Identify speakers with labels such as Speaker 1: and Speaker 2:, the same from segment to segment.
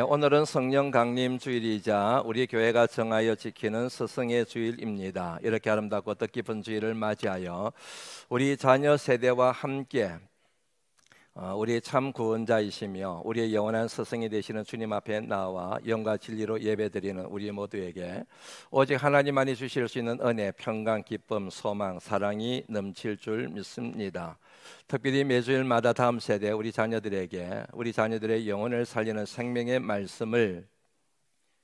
Speaker 1: 오늘은 성령 강림 주일이자 우리 교회가 정하여 지키는 스승의 주일입니다. 이렇게 아름답고 뜻깊은 주일을 맞이하여 우리 자녀 세대와 함께 우리의 참 구원자이시며 우리의 영원한 스승이 되시는 주님 앞에 나와 영과 진리로 예배드리는 우리 모두에게 오직 하나님만이 주실 수 있는 은혜, 평강, 기쁨, 소망, 사랑이 넘칠 줄 믿습니다. 특별히 매주일마다 다음 세대 우리 자녀들에게 우리 자녀들의 영혼을 살리는 생명의 말씀을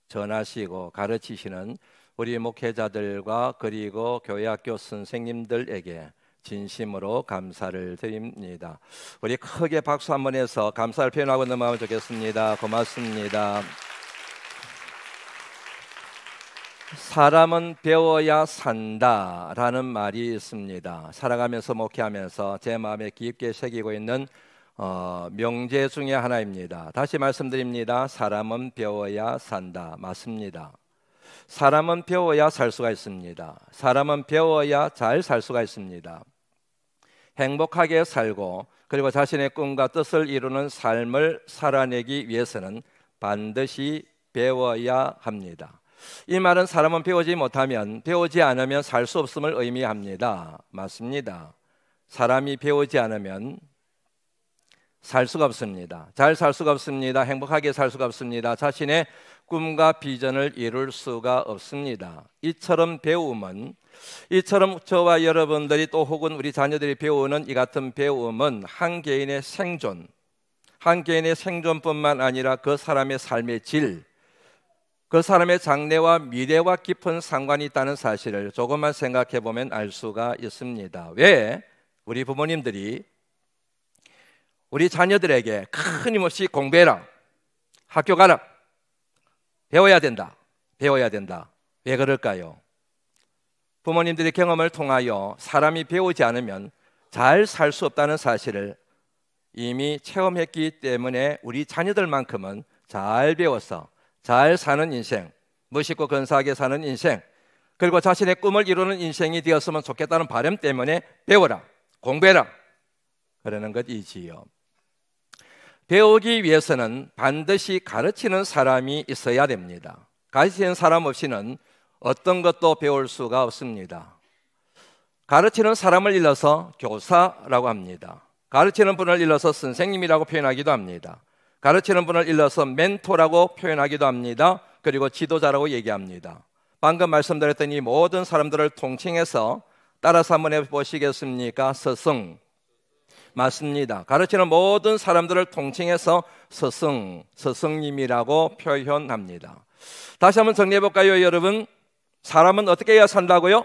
Speaker 1: 전하시고 가르치시는 우리 목회자들과 그리고 교회학교 선생님들에게 진심으로 감사를 드립니다. 우리 크게 박수 한번 해서 감사를 표현하고 넘어가면 좋겠습니다. 고맙습니다. 사람은 배워야 산다라는 말이 있습니다. 살아가면서 목회하면서 제 마음에 깊게 새기고 있는 명제 중에 하나입니다. 다시 말씀드립니다. 사람은 배워야 산다. 맞습니다. 사람은 배워야 살 수가 있습니다. 사람은 배워야 잘 살 수가 있습니다. 행복하게 살고 그리고 자신의 꿈과 뜻을 이루는 삶을 살아내기 위해서는 반드시 배워야 합니다. 이 말은 사람은 배우지 못하면, 배우지 않으면 살 수 없음을 의미합니다. 맞습니다. 사람이 배우지 않으면 살 수가 없습니다. 잘 살 수가 없습니다. 행복하게 살 수가 없습니다. 자신의 꿈과 비전을 이룰 수가 없습니다. 이처럼 저와 여러분들이 또 혹은 우리 자녀들이 배우는 이 같은 배움은 한 개인의 생존뿐만 아니라 그 사람의 삶의 질, 그 사람의 장래와 미래와 깊은 상관이 있다는 사실을 조금만 생각해 보면 알 수가 있습니다. 왜 우리 부모님들이 우리 자녀들에게 끊임없이 공부해라, 학교 가라, 배워야 된다. 왜 그럴까요? 부모님들의 경험을 통하여 사람이 배우지 않으면 잘 살 수 없다는 사실을 이미 체험했기 때문에 우리 자녀들만큼은 잘 배워서 잘 사는 인생, 멋있고 근사하게 사는 인생, 그리고 자신의 꿈을 이루는 인생이 되었으면 좋겠다는 바람 때문에 배워라, 공부해라 그러는 것이지요. 배우기 위해서는 반드시 가르치는 사람이 있어야 됩니다. 가르치는 사람 없이는 어떤 것도 배울 수가 없습니다. 가르치는 사람을 일러서 교사라고 합니다. 가르치는 분을 일러서 선생님이라고 표현하기도 합니다. 가르치는 분을 일러서 멘토라고 표현하기도 합니다. 그리고 지도자라고 얘기합니다. 방금 말씀드렸던 이 모든 사람들을 통칭해서 따라서 한번 해보시겠습니까? 스승. 맞습니다. 가르치는 모든 사람들을 통칭해서 스승님이라고 표현합니다. 다시 한번 정리해볼까요, 여러분? 사람은 어떻게 해야 산다고요?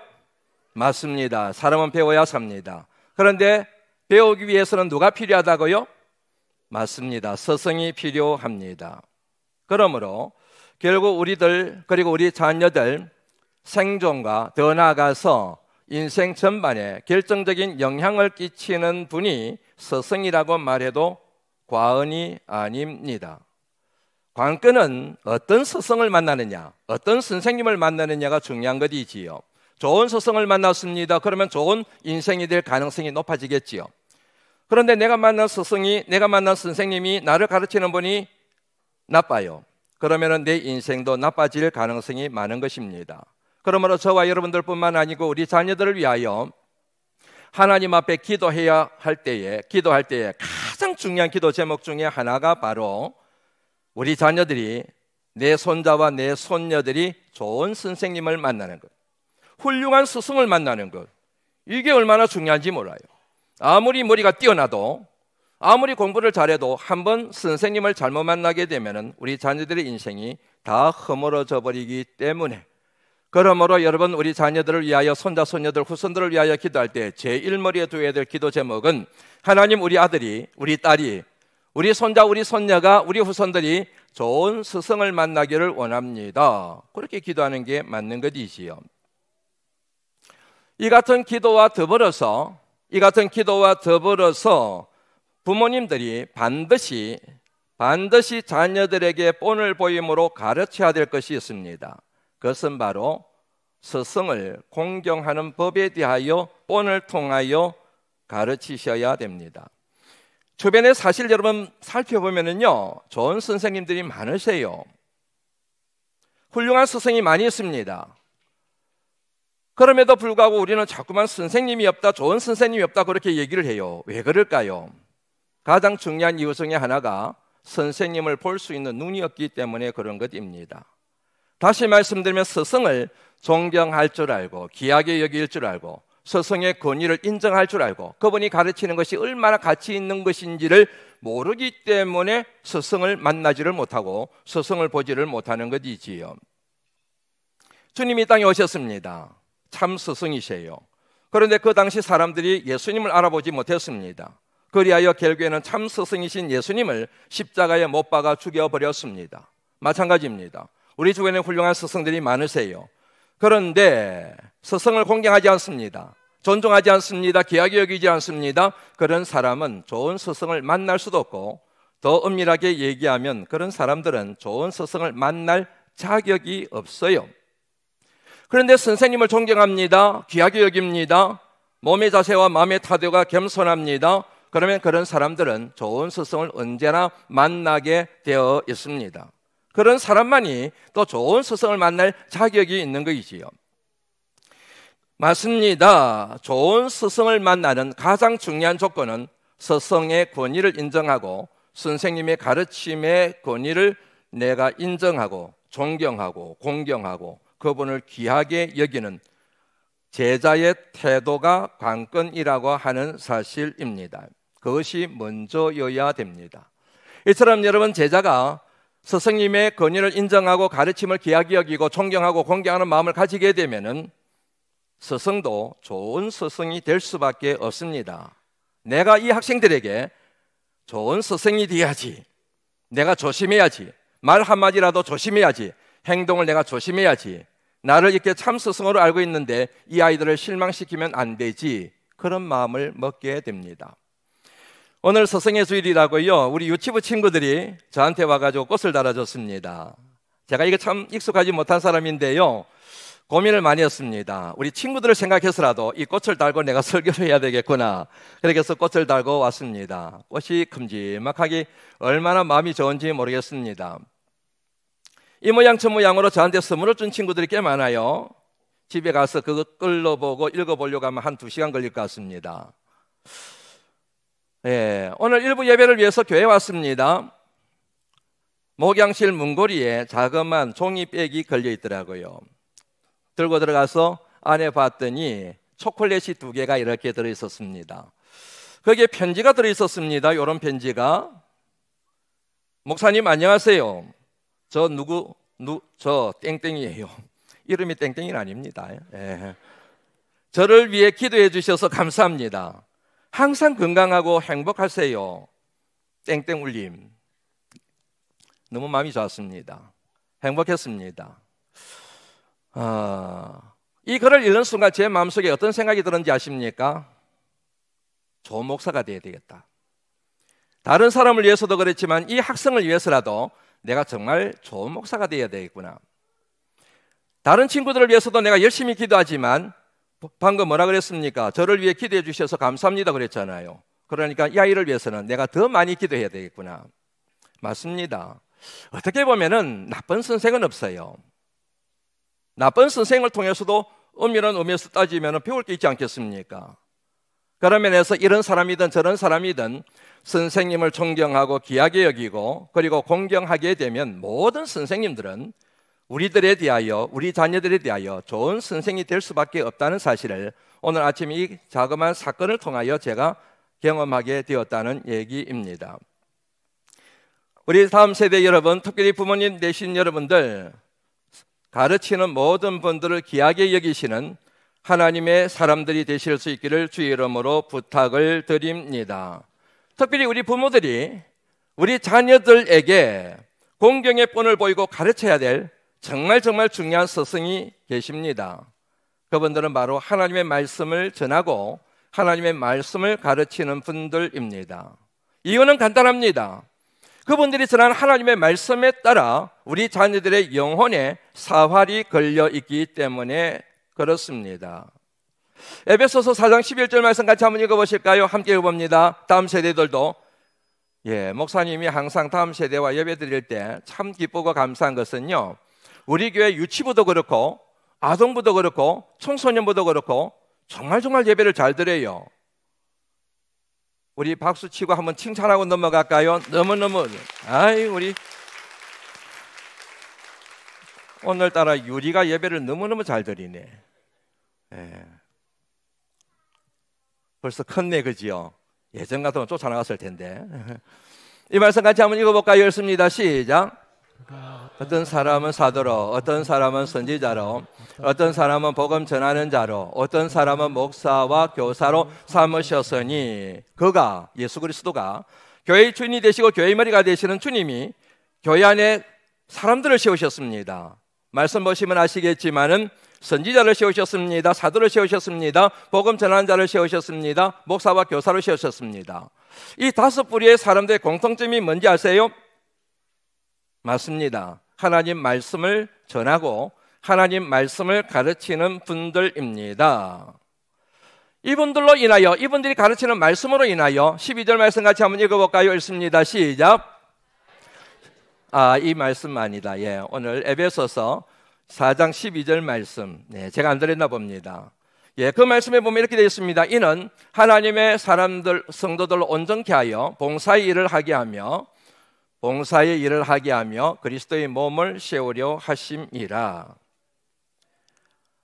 Speaker 1: 맞습니다. 사람은 배워야 삽니다. 그런데 배우기 위해서는 누가 필요하다고요? 맞습니다. 스승이 필요합니다. 그러므로 결국 우리들 그리고 우리 자녀들 생존과 더 나아가서 인생 전반에 결정적인 영향을 끼치는 분이 스승이라고 말해도 과언이 아닙니다. 관건은 어떤 스승을 만나느냐, 어떤 선생님을 만나느냐가 중요한 것이지요. 좋은 스승을 만났습니다. 그러면 좋은 인생이 될 가능성이 높아지겠지요. 그런데 내가 만난 선생님이 나를 가르치는 분이 나빠요. 그러면 내 인생도 나빠질 가능성이 많은 것입니다. 그러므로 저와 여러분들뿐만 아니고 우리 자녀들을 위하여 하나님 앞에 기도할 때에 가장 중요한 기도 제목 중에 하나가 바로 우리 자녀들이, 내 손자와 내 손녀들이 좋은 선생님을 만나는 것, 훌륭한 스승을 만나는 것, 이게 얼마나 중요한지 몰라요. 아무리 머리가 뛰어나도, 아무리 공부를 잘해도 한번 선생님을 잘못 만나게 되면 우리 자녀들의 인생이 다 허물어져 버리기 때문에, 그러므로 여러분, 우리 자녀들을 위하여, 손자, 손녀들, 후손들을 위하여 기도할 때 제일 머리에 두어야 될 기도 제목은 하나님, 우리 아들이, 우리 딸이, 우리 손자, 우리 손녀가, 우리 후손들이 좋은 스승을 만나기를 원합니다. 그렇게 기도하는 게 맞는 것이지요. 이 같은 기도와 더불어서 부모님들이 반드시 자녀들에게 본을 보임으로 가르쳐야 될 것이 있습니다. 그것은 바로 스승을 공경하는 법에 대하여 본을 통하여 가르치셔야 됩니다. 주변에 사실 여러분 살펴보면은요, 좋은 선생님들이 많으세요. 훌륭한 스승이 많이 있습니다. 그럼에도 불구하고 우리는 자꾸만 선생님이 없다, 좋은 선생님이 없다 그렇게 얘기를 해요. 왜 그럴까요? 가장 중요한 이유 중에 하나가 선생님을 볼 수 있는 눈이 없기 때문에 그런 것입니다. 다시 말씀드리면 스승을 존경할 줄 알고 귀하게 여길 줄 알고 스승의 권위를 인정할 줄 알고 그분이 가르치는 것이 얼마나 가치 있는 것인지를 모르기 때문에 스승을 만나지를 못하고 스승을 보지를 못하는 것이지요. 주님이 땅에 오셨습니다. 참 스승이세요. 그런데 그 당시 사람들이 예수님을 알아보지 못했습니다. 그리하여 결국에는 참 스승이신 예수님을 십자가에 못 박아 죽여버렸습니다. 마찬가지입니다. 우리 주변에 훌륭한 스승들이 많으세요. 그런데 스승을 공경하지 않습니다. 존중하지 않습니다. 귀하게 여기지 않습니다. 그런 사람은 좋은 스승을 만날 수도 없고, 더 엄밀하게 얘기하면 그런 사람들은 좋은 스승을 만날 자격이 없어요. 그런데 선생님을 존경합니다. 귀하게 여깁니다. 몸의 자세와 마음의 태도가 겸손합니다. 그러면 그런 사람들은 좋은 스승을 언제나 만나게 되어 있습니다. 그런 사람만이 또 좋은 스승을 만날 자격이 있는 것이지요. 맞습니다. 좋은 스승을 만나는 가장 중요한 조건은 스승의 권위를 인정하고 선생님의 가르침의 권위를 내가 인정하고 존경하고 공경하고 그분을 귀하게 여기는 제자의 태도가 관건이라고 하는 사실입니다. 그것이 먼저여야 됩니다. 이처럼 여러분 제자가 스승님의 권위를 인정하고 가르침을 귀하게 여기고 존경하고 공경하는 마음을 가지게 되면은 스승도 좋은 스승이 될 수밖에 없습니다. 내가 이 학생들에게 좋은 스승이 돼야지, 내가 조심해야지, 말 한마디라도 조심해야지, 행동을 내가 조심해야지, 나를 이렇게 참 스승으로 알고 있는데 이 아이들을 실망시키면 안 되지, 그런 마음을 먹게 됩니다. 오늘 스승의 주일이라고요, 우리 유치부 친구들이 저한테 와가지고 꽃을 달아줬습니다. 제가 이게 참 익숙하지 못한 사람인데요, 고민을 많이 했습니다. 우리 친구들을 생각해서라도 이 꽃을 달고 내가 설교를 해야 되겠구나. 그렇게 해서 꽃을 달고 왔습니다. 꽃이 큼지막하게 얼마나 마음이 좋은지 모르겠습니다. 이 모양 저 모양으로 저한테 선물을 준 친구들이 꽤 많아요. 집에 가서 그거 끌어보고 읽어보려고 하면 한 2시간 걸릴 것 같습니다. 오늘 일부 예배를 위해서 교회에 왔습니다. 목양실 문고리에 자그마한 종이백이 걸려 있더라고요. 들고 들어가서 안에 봤더니 초콜릿이 2개가 이렇게 들어있었습니다. 거기에 편지가 들어있었습니다. 이런 편지가. 목사님 안녕하세요. 저 땡땡이에요. 이름이 땡땡이는 아닙니다. 저를 위해 기도해 주셔서 감사합니다. 항상 건강하고 행복하세요. 땡땡 울림. 너무 마음이 좋았습니다. 행복했습니다. 이 글을 읽는 순간 제 마음속에 어떤 생각이 들었는지 아십니까? 좋은 목사가 되어야 되겠다. 다른 사람을 위해서도 그렇지만 이 학생을 위해서라도 내가 정말 좋은 목사가 되어야 되겠구나. 다른 친구들을 위해서도 내가 열심히 기도하지만 방금 뭐라 그랬습니까? 저를 위해 기도해 주셔서 감사합니다 그랬잖아요. 그러니까 이 아이를 위해서는 내가 더 많이 기도해야 되겠구나. 맞습니다. 어떻게 보면은 나쁜 선생은 없어요. 나쁜 선생을 통해서도 엄밀한 의미에서 따지면 배울 게 있지 않겠습니까? 그런 면에서 이런 사람이든 저런 사람이든 선생님을 존경하고 귀하게 여기고 그리고 공경하게 되면 모든 선생님들은 우리들에 대하여, 우리 자녀들에 대하여 좋은 선생이 될 수밖에 없다는 사실을 오늘 아침 이 자그마한 사건을 통하여 제가 경험하게 되었다는 얘기입니다. 우리 다음 세대 여러분, 특별히 부모님 되신 여러분들, 가르치는 모든 분들을 귀하게 여기시는 하나님의 사람들이 되실 수 있기를 주의 이름으로 부탁을 드립니다. 특별히 우리 부모들이 우리 자녀들에게 공경의 본을 보이고 가르쳐야 될 정말 중요한 스승이 계십니다. 그분들은 바로 하나님의 말씀을 전하고 하나님의 말씀을 가르치는 분들입니다. 이유는 간단합니다. 그분들이 전한 하나님의 말씀에 따라 우리 자녀들의 영혼에 사활이 걸려 있기 때문에 그렇습니다. 에베소서 4장 11절 말씀 같이 한번 읽어보실까요? 함께 읽어봅니다. 다음 세대들도 목사님이 항상 다음 세대와 예배 드릴 때 참 기쁘고 감사한 것은요, 우리 교회 유치부도 그렇고 아동부도 그렇고 청소년부도 그렇고 정말 예배를 잘 드려요. 우리 박수 치고 한번 칭찬하고 넘어갈까요? 너무너무 우리 오늘따라 유리가 예배를 너무너무 잘 드리네. 벌써 컸네, 그지요? 예전 같으면 쫓아나갔을 텐데. 이 말씀 같이 한번 읽어볼까요? 읽습니다. 시작. 어떤 사람은 사도로, 어떤 사람은 선지자로, 어떤 사람은 복음 전하는 자로, 어떤 사람은 목사와 교사로 삼으셨으니, 그가, 예수 그리스도가 교회의 주인이 되시고 교회의 머리가 되시는 주님이 교회 안에 사람들을 세우셨습니다. 말씀 보시면 아시겠지만은 선지자를 세우셨습니다. 사도를 세우셨습니다. 복음 전하는 자를 세우셨습니다. 목사와 교사를 세우셨습니다. 이 5부류의 사람들의 공통점이 뭔지 아세요? 맞습니다. 하나님 말씀을 전하고 하나님 말씀을 가르치는 분들입니다. 이분들로 인하여, 이분들이 가르치는 말씀으로 인하여 12절 말씀 같이 한번 읽어볼까요? 읽습니다. 시작. 이 말씀만이다. 오늘 에베소서 4장 12절 말씀, 제가 안 드렸나 봅니다. 그 말씀에 보면 이렇게 되어 있습니다. 이는 하나님의 사람들, 성도들로 온전케 하여 봉사의 일을 하게 하며 그리스도의 몸을 세우려 하심이라.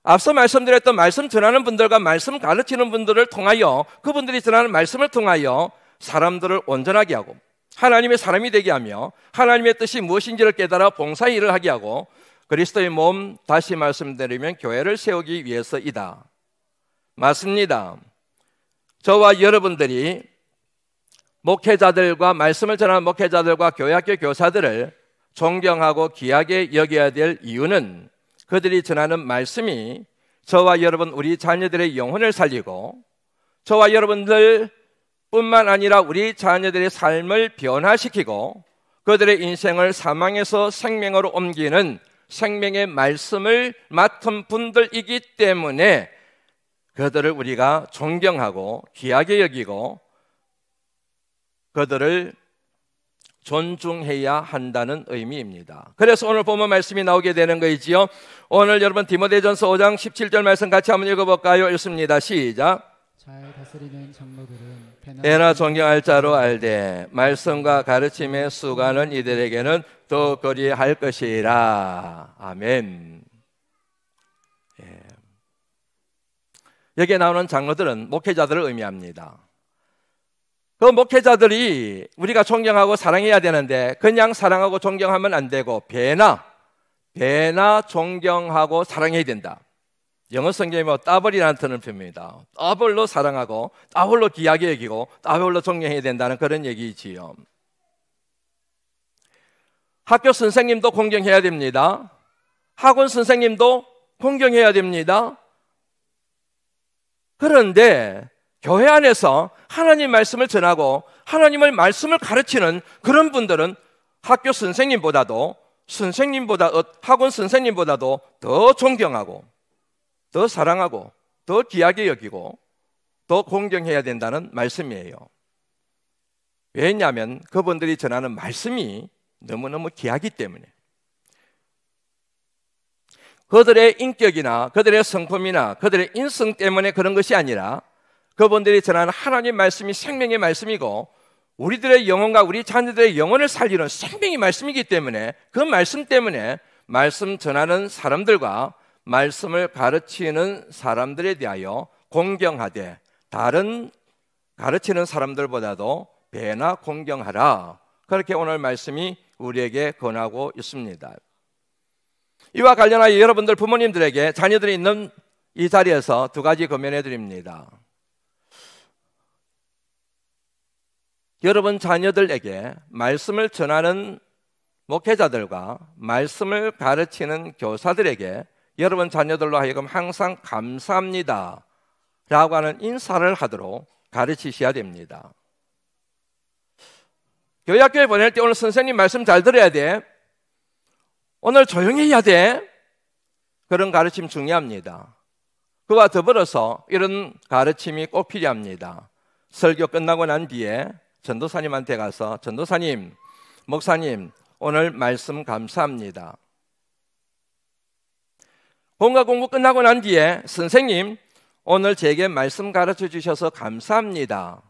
Speaker 1: 앞서 말씀드렸던 말씀 전하는 분들과 말씀 가르치는 분들을 통하여, 그분들이 전하는 말씀을 통하여 사람들을 온전하게 하고 하나님의 사람이 되게 하며 하나님의 뜻이 무엇인지를 깨달아 봉사의 일을 하게 하고 그리스도의 몸, 다시 말씀드리면 교회를 세우기 위해서이다. 맞습니다. 저와 여러분들이 목회자들과 말씀을 전하는 목회자들과 교회학교 교사들을 존경하고 귀하게 여겨야 될 이유는 그들이 전하는 말씀이 저와 여러분, 우리 자녀들의 영혼을 살리고 저와 여러분들 뿐만 아니라 우리 자녀들의 삶을 변화시키고 그들의 인생을 사망에서 생명으로 옮기는 생명의 말씀을 맡은 분들이기 때문에 그들을 우리가 존경하고 귀하게 여기고 그들을 존중해야 한다는 의미입니다. 그래서 오늘 본문 말씀이 나오게 되는 거이지요. 오늘 여러분 디모데전서 5장 17절 말씀 같이 한번 읽어볼까요? 읽습니다. 시작.
Speaker 2: 잘 다스리는 장로들은
Speaker 1: 배나 존경할 자로 알되 말씀과 가르침의 수고하는 이들에게는 더 그리할 것이라. 아멘. 여기에 나오는 장로들은 목회자들을 의미합니다. 그 목회자들이 우리가 존경하고 사랑해야 되는데 그냥 사랑하고 존경하면 안 되고 배나 존경하고 사랑해야 된다. 영어 성경에 더블이라는 뜻을 핍니다. 더블로 사랑하고 더블로 귀하게 여기고 더블로 존경해야 된다는 그런 얘기지요. 학교 선생님도 공경해야 됩니다. 학원 선생님도 공경해야 됩니다. 그런데 교회 안에서 하나님 말씀을 전하고 하나님의 말씀을 가르치는 그런 분들은 학교 선생님보다도 학원 선생님보다도 더 존경하고 더 사랑하고 더 귀하게 여기고 더 공경해야 된다는 말씀이에요. 왜냐하면 그분들이 전하는 말씀이 너무너무 귀하기 때문에. 그들의 인격이나 그들의 성품이나 그들의 인성 때문에 그런 것이 아니라 그분들이 전하는 하나님 말씀이 생명의 말씀이고 우리들의 영혼과 우리 자녀들의 영혼을 살리는 생명의 말씀이기 때문에 그 말씀 때문에 말씀 전하는 사람들과 말씀을 가르치는 사람들에 대하여 공경하되 다른 가르치는 사람들보다도 배나 공경하라. 그렇게 오늘 말씀이 우리에게 권하고 있습니다. 이와 관련하여 여러분들 부모님들에게 자녀들이 있는 이 자리에서 두 가지 권면해 드립니다. 여러분 자녀들에게 말씀을 전하는 목회자들과 말씀을 가르치는 교사들에게 여러분 자녀들로 하여금 항상 감사합니다 라고 하는 인사를 하도록 가르치셔야 됩니다. 교회학교에 보낼 때 오늘 선생님 말씀 잘 들어야 돼. 오늘 조용히 해야 돼. 그런 가르침 중요합니다. 그와 더불어서 이런 가르침이 꼭 필요합니다. 설교 끝나고 난 뒤에 전도사님한테 가서 전도사님, 목사님, 오늘 말씀 감사합니다. 본과 공부 끝나고 난 뒤에 선생님, 오늘 제게 말씀 가르쳐 주셔서 감사합니다.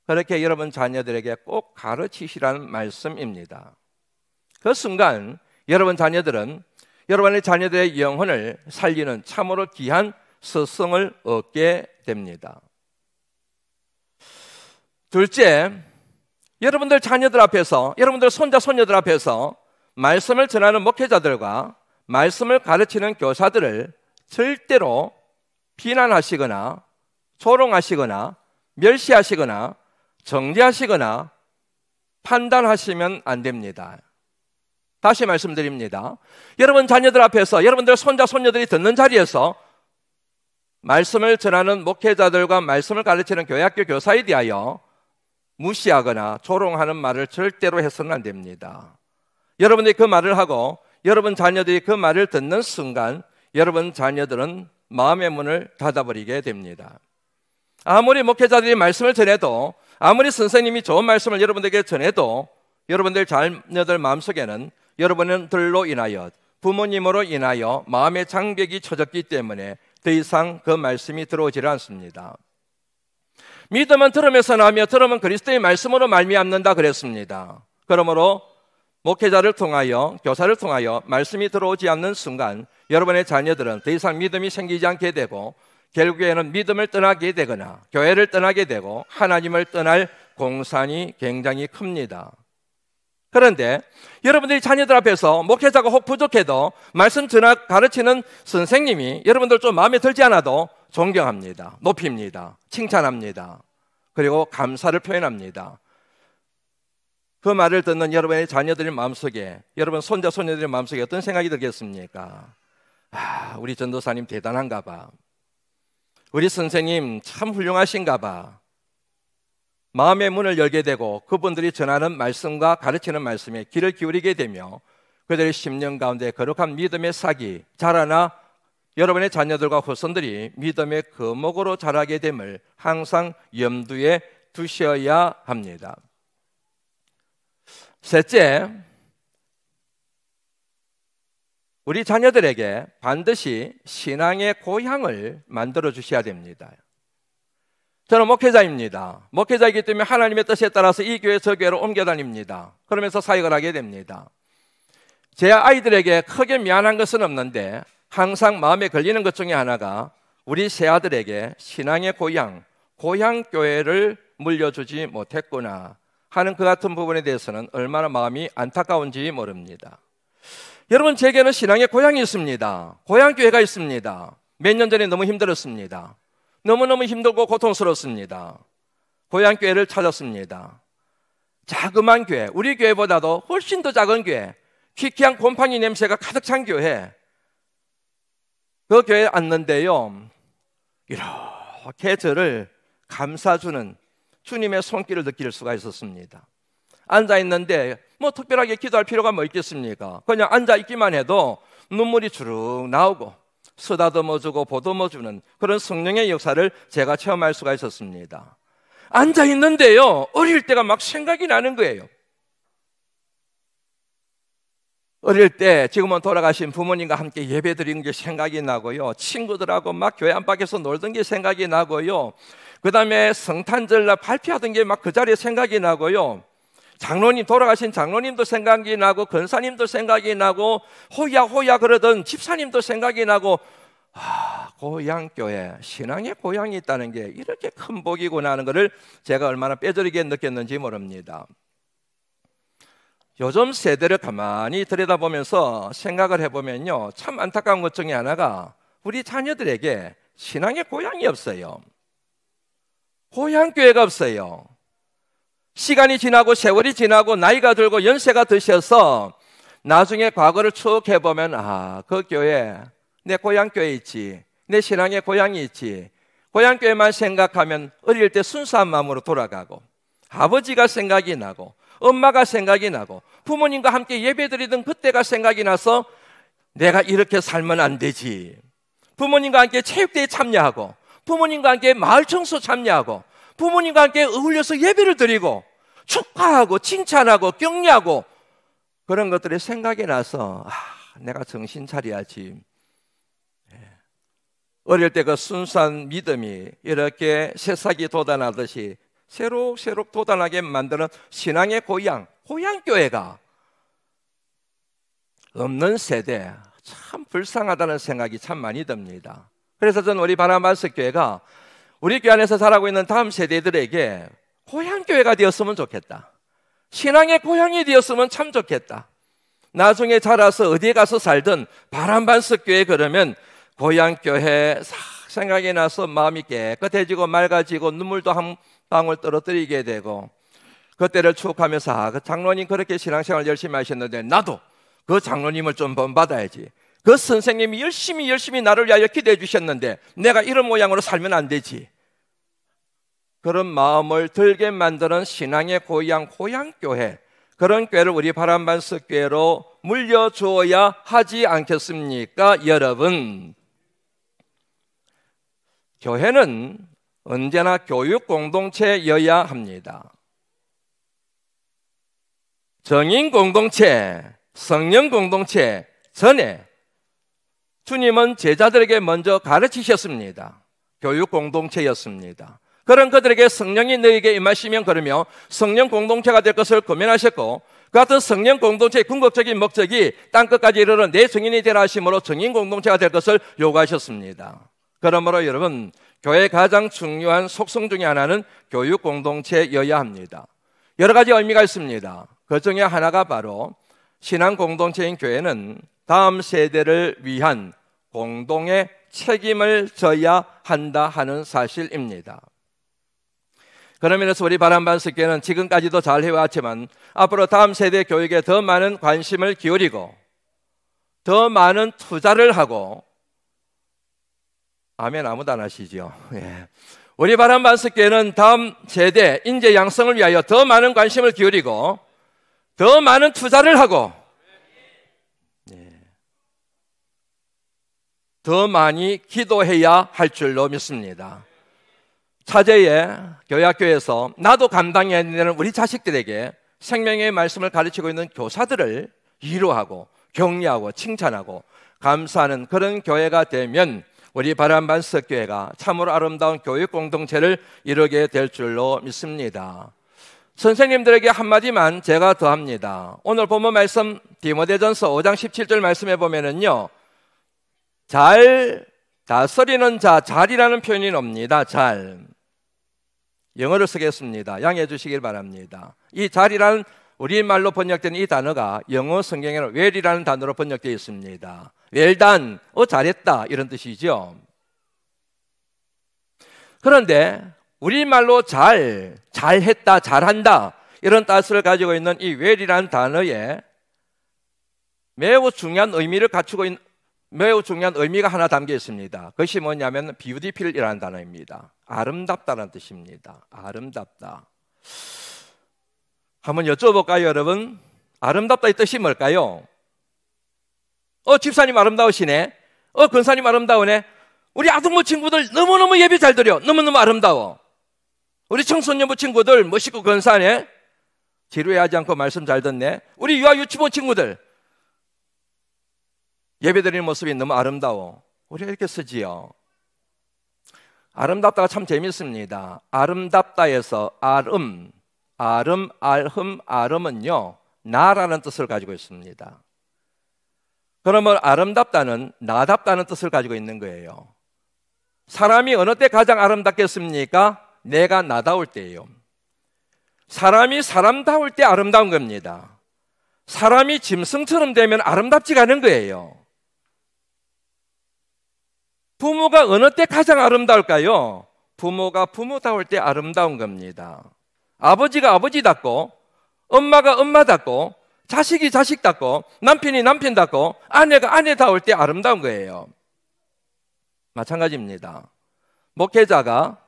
Speaker 1: 그렇게 여러분 자녀들에게 꼭 가르치시라는 말씀입니다. 그 순간 여러분 자녀들은 여러분의 자녀들의 영혼을 살리는 참으로 귀한 스승을 얻게 됩니다. 둘째, 여러분들 자녀들 앞에서, 여러분들 손자, 손녀들 앞에서 말씀을 전하는 목회자들과 말씀을 가르치는 교사들을 절대로 비난하시거나 조롱하시거나 멸시하시거나 정죄하시거나 판단하시면 안 됩니다. 다시 말씀드립니다. 여러분 자녀들 앞에서, 여러분들 손자, 손녀들이 듣는 자리에서 말씀을 전하는 목회자들과 말씀을 가르치는 교회학교 교사에 대하여 무시하거나 조롱하는 말을 절대로 해서는 안 됩니다. 여러분들이 그 말을 하고 여러분 자녀들이 그 말을 듣는 순간 여러분 자녀들은 마음의 문을 닫아버리게 됩니다. 아무리 목회자들이 말씀을 전해도, 아무리 선생님이 좋은 말씀을 여러분들에게 전해도 여러분들 자녀들 마음속에는 여러분들로 인하여, 부모님으로 인하여 마음의 장벽이 쳐졌기 때문에 더 이상 그 말씀이 들어오지를 않습니다. 믿음은 들음에서 나며 들음은 그리스도의 말씀으로 말미암는다 그랬습니다. 그러므로 목회자를 통하여, 교사를 통하여 말씀이 들어오지 않는 순간 여러분의 자녀들은 더 이상 믿음이 생기지 않게 되고 결국에는 믿음을 떠나게 되거나 교회를 떠나게 되고 하나님을 떠날 공산이 굉장히 큽니다. 그런데 여러분들이 자녀들 앞에서 목회자가 혹 부족해도 말씀 전하 가르치는 선생님이 여러분들 좀 마음에 들지 않아도 존경합니다. 높입니다. 칭찬합니다. 그리고 감사를 표현합니다. 그 말을 듣는 여러분의 자녀들의 마음속에, 여러분 손자, 손녀들의 마음속에 어떤 생각이 들겠습니까? 우리 전도사님 대단한가 봐. 우리 선생님 참 훌륭하신가 봐. 마음의 문을 열게 되고 그분들이 전하는 말씀과 가르치는 말씀에 귀를 기울이게 되며 그들의 심령 가운데 거룩한 믿음의 싹이 자라나 여러분의 자녀들과 후손들이 믿음의 거목으로 자라게 됨을 항상 염두에 두셔야 합니다. 셋째, 우리 자녀들에게 반드시 신앙의 고향을 만들어 주셔야 됩니다. 저는 목회자입니다. 목회자이기 때문에 하나님의 뜻에 따라서 이 교회 저 교회로 옮겨 다닙니다. 그러면서 사역을 하게 됩니다. 제 아이들에게 크게 미안한 것은 없는데 항상 마음에 걸리는 것 중에 하나가 우리 새 아들에게 신앙의 고향 교회를 물려주지 못했구나 하는 그 같은 부분에 대해서는 얼마나 마음이 안타까운지 모릅니다. 여러분, 제게는 신앙의 고향이 있습니다. 고향 교회가 있습니다. 몇 년 전에 너무 힘들었습니다. 너무너무 힘들고 고통스럽습니다. 고향 교회를 찾았습니다. 자그마한 교회, 우리 교회보다도 훨씬 더 작은 교회, 퀴퀴한 곰팡이 냄새가 가득 찬 교회, 그 교회에 왔는데요, 이렇게 저를 감싸주는 주님의 손길을 느낄 수가 있었습니다. 앉아있는데 뭐 특별하게 기도할 필요가 뭐 있겠습니까? 그냥 앉아있기만 해도 눈물이 주룩 나오고 쓰다듬어주고 보듬어주는 그런 성령의 역사를 제가 체험할 수가 있었습니다. 앉아있는데요, 어릴 때가 막 생각이 나는 거예요. 어릴 때 지금은 돌아가신 부모님과 함께 예배 드린 게 생각이 나고요, 친구들하고 막 교회 안팎에서 놀던 게 생각이 나고요, 그 다음에 성탄절날 발표하던 게 막 그 자리에 생각이 나고요, 장로님, 돌아가신 장로님도 생각이 나고 권사님도 생각이 나고 호야 그러던 집사님도 생각이 나고, 고향교회, 신앙의 고향이 있다는 게 이렇게 큰 복이구나 하는 것을 제가 얼마나 뼈저리게 느꼈는지 모릅니다. 요즘 세대를 가만히 들여다보면서 생각을 해보면요, 참 안타까운 것 중에 하나가 우리 자녀들에게 신앙의 고향이 없어요. 고향교회가 없어요. 시간이 지나고 세월이 지나고 나이가 들고 연세가 드셔서 나중에 과거를 쭉 해보면 그 교회, 내 고향교회 있지, 내 신앙의 고향이 있지, 고향교회만 생각하면 어릴 때 순수한 마음으로 돌아가고 아버지가 생각이 나고 엄마가 생각이 나고 부모님과 함께 예배드리던 그때가 생각이 나서 내가 이렇게 살면 안 되지, 부모님과 함께 체육대회 참여하고 부모님과 함께 마을 청소 참여하고 부모님과 함께 어울려서 예배를 드리고 축하하고 칭찬하고 격려하고 그런 것들이 생각이 나서 내가 정신 차려야지. 어릴 때 그 순수한 믿음이 이렇게 새싹이 돋아나듯이 새록새록 돋아나게 만드는 신앙의 고향교회가 없는 세대, 참 불쌍하다는 생각이 참 많이 듭니다. 그래서 저는 우리 바나바스 교회가 우리 교회 안에서 자라고 있는 다음 세대들에게 고향교회가 되었으면 좋겠다. 신앙의 고향이 되었으면 참 좋겠다. 나중에 자라서 어디에 가서 살든 바람반석 교회 그러면 고향교회 생각이 나서 마음이 깨끗해지고 맑아지고 눈물도 한 방울 떨어뜨리게 되고 그때를 추억하면서 그 장로님 그렇게 신앙생활 열심히 하셨는데 나도 그 장로님을 좀 본받아야지. 그 선생님이 열심히 나를 위하여 기도해 주셨는데 내가 이런 모양으로 살면 안 되지. 그런 마음을 들게 만드는 신앙의 고향교회, 그런 교회를 우리 바람반석 교회로 물려주어야 하지 않겠습니까? 여러분, 교회는 언제나 교육 공동체여야 합니다. 정인 공동체, 성령 공동체 전에 주님은 제자들에게 먼저 가르치셨습니다. 교육 공동체였습니다. 그런 그들에게 성령이 너에게 임하시면 그러며 성령 공동체가 될 것을 고면하셨고 그 같은 성령 공동체의 궁극적인 목적이 땅끝까지 이르러 내 증인이 되라 하심으로 정인 공동체가 될 것을 요구하셨습니다. 그러므로 여러분, 교회의 가장 중요한 속성 중에 하나는 교육 공동체여야 합니다. 여러 가지 의미가 있습니다. 그 중에 하나가 바로 신앙 공동체인 교회는 다음 세대를 위한 공동의 책임을 져야 한다 하는 사실입니다. 그런 면에서 우리 바람반석 교회는 지금까지도 잘 해왔지만 앞으로 다음 세대 교육에 더 많은 관심을 기울이고 더 많은 투자를 하고, 아멘 아무도 안 하시죠? 예. 우리 바람반석 교회는 다음 세대 인재 양성을 위하여 더 많은 관심을 기울이고 더 많은 투자를 하고 더 많이 기도해야 할 줄로 믿습니다. 차제에 교회학교에서 나도 감당해야 되는 우리 자식들에게 생명의 말씀을 가르치고 있는 교사들을 위로하고 격려하고 칭찬하고 감사하는 그런 교회가 되면 우리 바람반석 교회가 참으로 아름다운 교육 공동체를 이루게 될 줄로 믿습니다. 선생님들에게 한마디만 제가 더합니다. 오늘 본문 말씀 디모데전서 5장 17절 말씀해 보면은요, 잘 다스리는 자, 잘이라는 표현이 옵니다. 잘. 영어로 쓰겠습니다. 양해해 주시길 바랍니다. 이 잘이라는 우리말로 번역된 이 단어가 영어 성경에는 well이라는 단어로 번역되어 있습니다. well done, 잘했다 이런 뜻이죠. 그런데 우리말로 잘했다, 잘한다 이런 뜻을 가지고 있는 이 well이라는 단어에 매우 중요한 의미를 갖추고 있는 매우 중요한 의미가 하나 담겨 있습니다. 그것이 뭐냐면 beautiful이라는 단어입니다. 아름답다는 뜻입니다. 아름답다. 한번 여쭤볼까요, 여러분? 아름답다의 뜻이 뭘까요? 집사님 아름다우시네. 권사님 아름다우네. 우리 아동부 친구들 너무너무 예배 잘 드려. 너무너무 아름다워. 우리 청소년부 친구들 멋있고 근사하네. 지루해하지 않고 말씀 잘 듣네. 우리 유아 유치부 친구들 예배드리는 모습이 너무 아름다워. 우리가 이렇게 쓰지요. 아름답다가 참 재밌습니다. 아름답다에서 아름은요 나라는 뜻을 가지고 있습니다. 그러면 아름답다는 나답다는 뜻을 가지고 있는 거예요. 사람이 어느 때 가장 아름답겠습니까? 내가 나다울 때예요. 사람이 사람다울 때 아름다운 겁니다. 사람이 짐승처럼 되면 아름답지가 않은 거예요. 부모가 어느 때 가장 아름다울까요? 부모가 부모다울 때 아름다운 겁니다. 아버지가 아버지답고 엄마가 엄마답고 자식이 자식답고 남편이 남편답고 아내가 아내다울 때 아름다운 거예요. 마찬가지입니다. 목회자가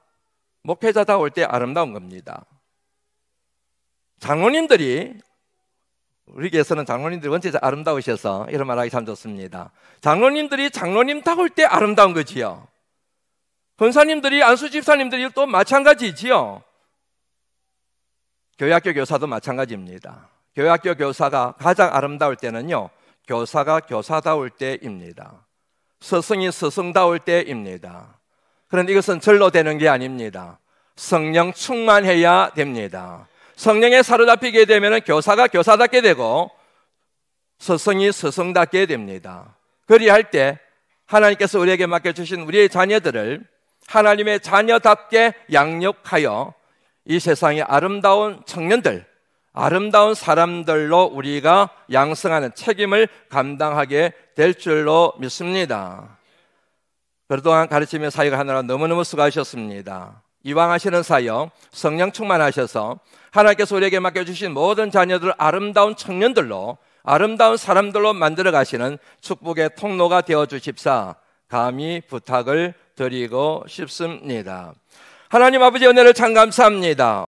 Speaker 1: 목회자다울 때 아름다운 겁니다. 장로님들이 우리 교회에서는 장로님들이 원체 아름다우셔서 이런 말하기 참 좋습니다. 장로님들이 장로님다울 때 아름다운 거지요. 권사님들이, 안수 집사님들이 또 마찬가지지요. 교회학교 교사도 마찬가지입니다. 교회학교 교사가 가장 아름다울 때는요, 교사가 교사다울 때입니다. 스승이 스승다울 때입니다. 그런데 이것은 절로 되는 게 아닙니다. 성령 충만해야 됩니다. 성령에 사로잡히게 되면 교사가 교사답게 되고 스승이 스승답게 됩니다. 그리할 때 하나님께서 우리에게 맡겨주신 우리의 자녀들을 하나님의 자녀답게 양육하여 이 세상의 아름다운 청년들, 아름다운 사람들로 우리가 양성하는 책임을 감당하게 될 줄로 믿습니다. 그동안 가르치며 사역을 하느라 너무너무 수고하셨습니다. 이왕 하시는 사역 성령 충만하셔서 하나님께서 우리에게 맡겨주신 모든 자녀들을 아름다운 청년들로, 아름다운 사람들로 만들어 가시는 축복의 통로가 되어 주십사 감히 부탁을 드리고 싶습니다. 하나님 아버지, 은혜를 참 감사합니다.